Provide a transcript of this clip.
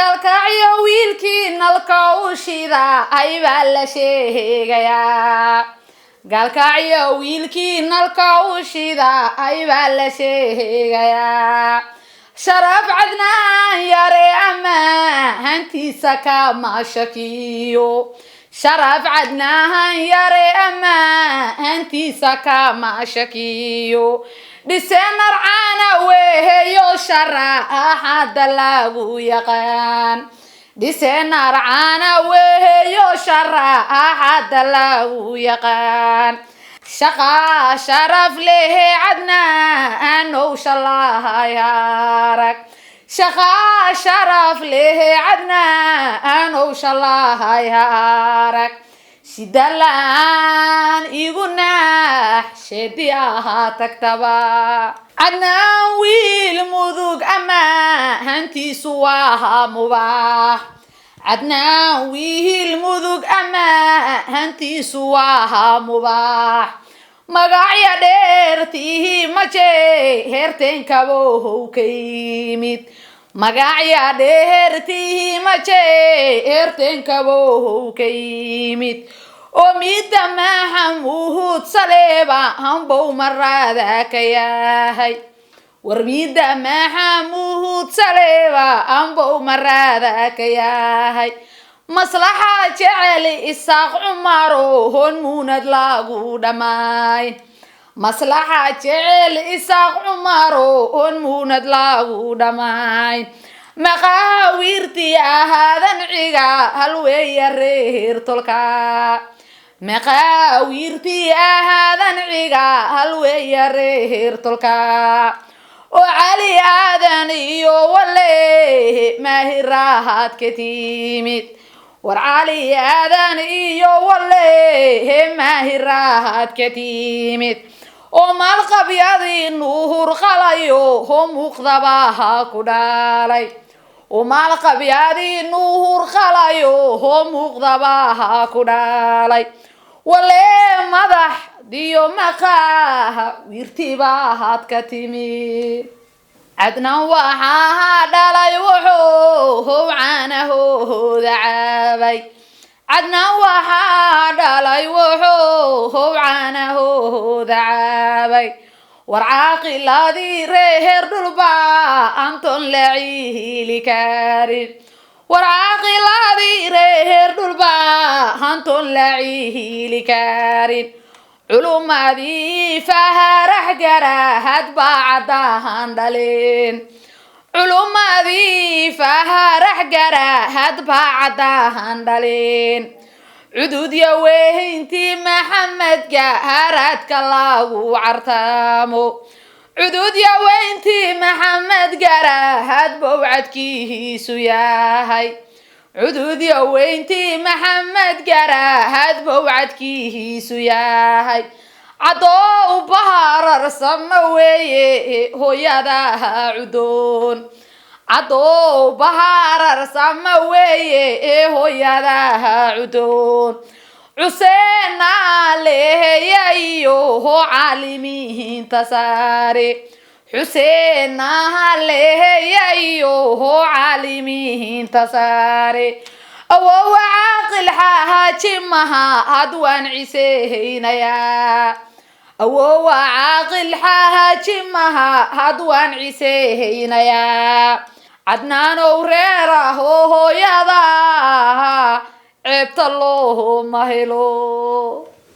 gaalkacyo wiilkii nalka u shida ay baa la sheegayaa gaalkacyo wiilkii nalka u shida ay baa la sheegayaa sharaf cadnaan yare ama hantiisa kama shakiyo sharaf cadnaan yare ama hantiisa kama shakiyo dhiseen arcaana weeyo sharaxaada lagu yaqaan dhiseen arcaana weeyo sharaxaada lagu yaqaan shaqa sharaf leh cadnaan oo shalahayaarag shaqa sharaf leh cadnaan oo shalahayaarag sidalaan iguna shedi aha tagtaba cadnaan wiil mudug ama hantiisu waa mubaax cadnaan wiil mudug ama hantiisu waa mubaax magacya dheertii maje herteenkabo ka yimid magacya dheertii maje herteenkabo ka yimid oo midda maxamuud saleeba hanbow marada ka yahay war midda maxamuud saleeba hanbow marada ka yahay maslaxa jecel isaaq cumaro hon muunad lagu dhamayn maslaxa jecel isaaq cumaro hon muunad lagu dhamayn maqaawirtii ahaadan ciga halweeya reer tolka maqaawirtii ahaadan ciga halweeya reer tolka oo cali aadan iyo wale mahirahaad ka timid war cali aadan iyo wale mahirahaad ka timid oo maalqabyadii nuhur qalayo ho muuqdabaha ku dhalay oo maalqabyadii nuhur qalayo ho muuqdabaha ku dhalay wale madax diyo maqaha wirtibahaad ka timid cadnaan waxaa dhalay wuxuu caanahooda caabay cadnaan waxaa dhalay wuxuu caanahooda caabay war caaqiladii reer dhulba anton la ciili karin war caaqiladii reer dhulba anton la ciili karin culumadii faharax garahad baa caddahan dhaleen culumadii faharax garahad baa caddahan dhaleen cududya weyntii maxamed garaadka lagu cartamo cududya weyntii maxamed garahad bowcadkiisu yahay cududya weyntii maxamed garahad bowcadkiisu yahay cadow baharar sama weeye hooyadaha cudoon cadow baharar sama weeye hooyadaha cudoon cuseena leeyayo ho caalimiinta saare xuseena leeyayo ho caalimiinta saare awow caaqil xaaji maha adwaan ciiseynayaa awow caaqil xaaji maha adwaan ciiseynayaa cadnaanow reera hooyada ceebta loo ma helo